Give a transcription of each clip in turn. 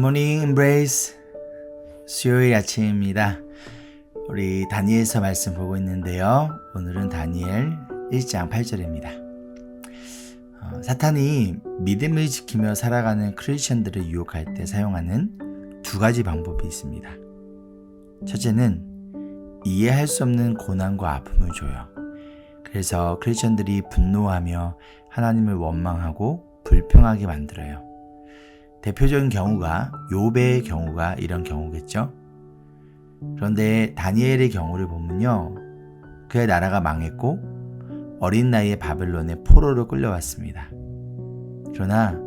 굿모닝 임브레이스 수요일 아침입니다. 우리 다니엘서 말씀 보고 있는데요. 오늘은 다니엘 1장 8절입니다. 사탄이 믿음을 지키며 살아가는 크리스천들을 유혹할 때 사용하는 두 가지 방법이 있습니다. 첫째는 이해할 수 없는 고난과 아픔을 줘요. 그래서 크리스천들이 분노하며 하나님을 원망하고 불평하게 만들어요. 대표적인 경우가 욥의 경우가 이런 경우겠죠. 그런데 다니엘의 경우를 보면요, 그의 나라가 망했고 어린 나이에 바벨론의 포로로 끌려왔습니다. 그러나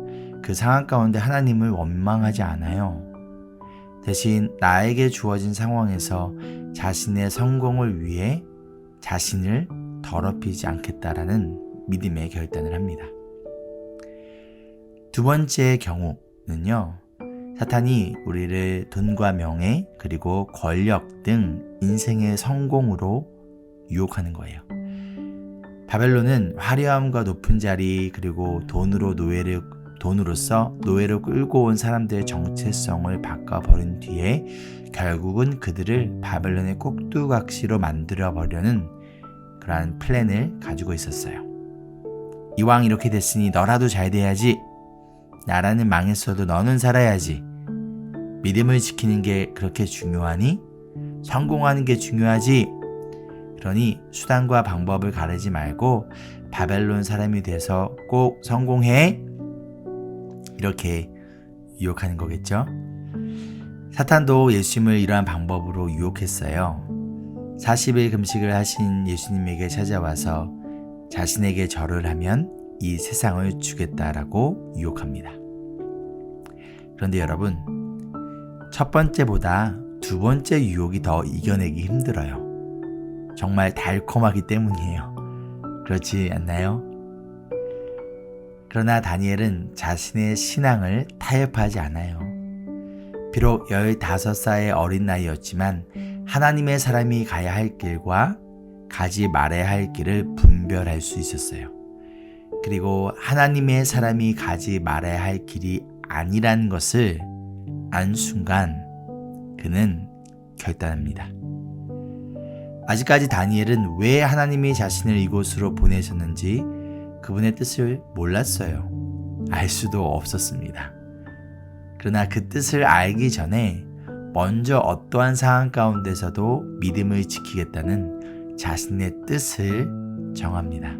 그 상황 가운데 하나님을 원망하지 않아요. 대신 나에게 주어진 상황에서 자신의 성공을 위해 자신을 더럽히지 않겠다라는 믿음의 결단을 합니다. 두 번째 경우는요, 사탄이 우리를 돈과 명예 그리고 권력 등 인생의 성공으로 유혹하는 거예요. 바벨론은 화려함과 높은 자리 그리고 돈으로서 노예로 끌고 온 사람들의 정체성을 바꿔버린 뒤에 결국은 그들을 바벨론의 꼭두각시로 만들어버려는 그러한 플랜을 가지고 있었어요. 이왕 이렇게 됐으니 너라도 잘 돼야지. 나라는 망했어도 너는 살아야지. 믿음을 지키는 게 그렇게 중요하니? 성공하는 게 중요하지. 그러니 수단과 방법을 가리지 말고 바벨론 사람이 돼서 꼭 성공해. 이렇게 유혹하는 거겠죠. 사탄도 예수님을 이러한 방법으로 유혹했어요. 40일 금식을 하신 예수님에게 찾아와서 자신에게 절을 하면 이 세상을 주겠다라고 유혹합니다. 그런데 여러분, 첫 번째보다 두 번째 유혹이 더 이겨내기 힘들어요. 정말 달콤하기 때문이에요. 그렇지 않나요? 그러나 다니엘은 자신의 신앙을 타협하지 않아요. 비록 15살의 어린 나이였지만 하나님의 사람이 가야 할 길과 가지 말아야 할 길을 분별할 수 있었어요. 그리고 하나님의 사람이 가지 말아야 할 길이 아니라는 것을 안 순간 그는 결단합니다. 아직까지 다니엘은 왜 하나님이 자신을 이곳으로 보내셨는지 그분의 뜻을 몰랐어요. 알 수도 없었습니다. 그러나 그 뜻을 알기 전에 먼저 어떠한 상황 가운데서도 믿음을 지키겠다는 자신의 뜻을 정합니다.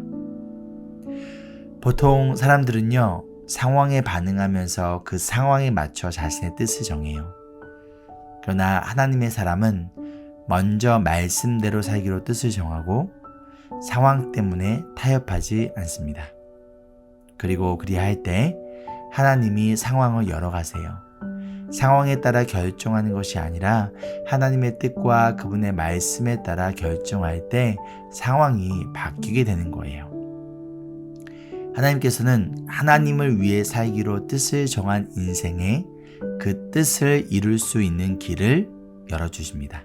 보통 사람들은요, 상황에 반응하면서 그 상황에 맞춰 자신의 뜻을 정해요. 그러나 하나님의 사람은 먼저 말씀대로 살기로 뜻을 정하고 상황 때문에 타협하지 않습니다. 그리고 그리할 때 하나님이 상황을 열어가세요. 상황에 따라 결정하는 것이 아니라 하나님의 뜻과 그분의 말씀에 따라 결정할 때 상황이 바뀌게 되는 거예요. 하나님께서는 하나님을 위해 살기로 뜻을 정한 인생에 그 뜻을 이룰 수 있는 길을 열어주십니다.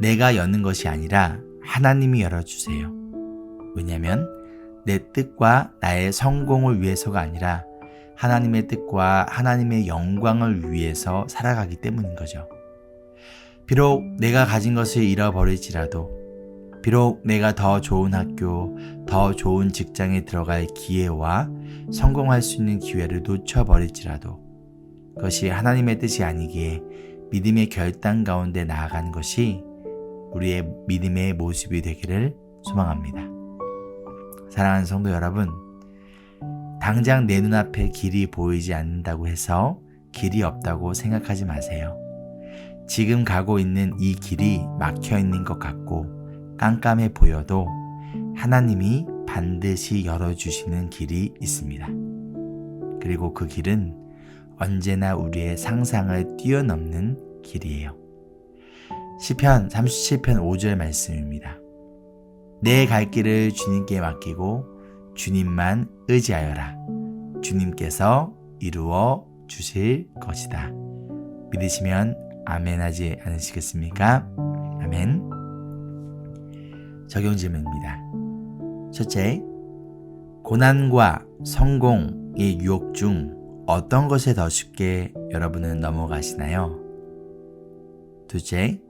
내가 여는 것이 아니라 하나님이 열어주세요. 왜냐하면 내 뜻과 나의 성공을 위해서가 아니라 하나님의 뜻과 하나님의 영광을 위해서 살아가기 때문인 거죠. 비록 내가 가진 것을 잃어버릴지라도, 비록 내가 더 좋은 학교, 더 좋은 직장에 들어갈 기회와 성공할 수 있는 기회를 놓쳐버릴지라도 그것이 하나님의 뜻이 아니기에 믿음의 결단 가운데 나아가는 것이 우리의 믿음의 모습이 되기를 소망합니다. 사랑하는 성도 여러분, 당장 내 눈앞에 길이 보이지 않는다고 해서 길이 없다고 생각하지 마세요. 지금 가고 있는 이 길이 막혀 있는 것 같고 깜깜해 보여도 하나님이 반드시 열어주시는 길이 있습니다. 그리고 그 길은 언제나 우리의 상상을 뛰어넘는 길이에요. 시편 37편 5절 말씀입니다. 내 갈 길을 주님께 맡기고 주님만 의지하여라. 주님께서 이루어 주실 것이다. 믿으시면 아멘 하지 않으시겠습니까? 아멘. 적용 질문입니다. 첫째, 고난과 성공의 유혹 중 어떤 것에 더 쉽게 여러분은 넘어가시나요? 둘째,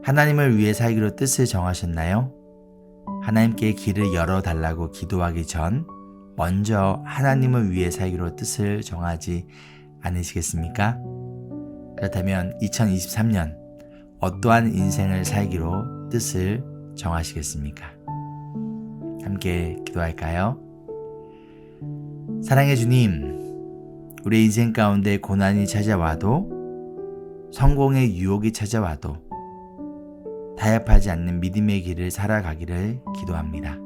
하나님을 위해 살기로 뜻을 정하셨나요? 하나님께 길을 열어달라고 기도하기 전 먼저 하나님을 위해 살기로 뜻을 정하지 않으시겠습니까? 그렇다면 2023년 어떠한 인생을 살기로 뜻을 정하시겠습니까? 함께 기도할까요? 사랑의 주님, 우리 인생 가운데 고난이 찾아와도 성공의 유혹이 찾아와도 타협하지 않는 믿음의 길을 살아가기를 기도합니다.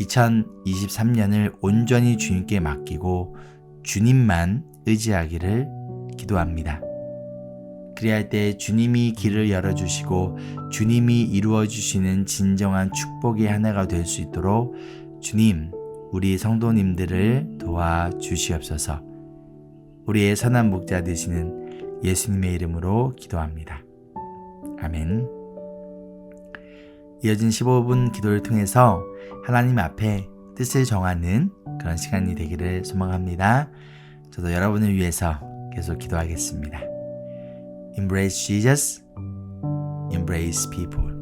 2023년을 온전히 주님께 맡기고 주님만 의지하기를 기도합니다. 그리할 때 주님이 길을 열어주시고 주님이 이루어주시는 진정한 축복의 하나가 될 수 있도록 주님, 우리 성도님들을 도와주시옵소서. 우리의 선한 목자 되시는 예수님의 이름으로 기도합니다. 아멘. 이어진 15분 기도를 통해서 하나님 앞에 뜻을 정하는 그런 시간이 되기를 소망합니다. 저도 여러분을 위해서 계속 기도하겠습니다. Embrace Jesus, embrace people.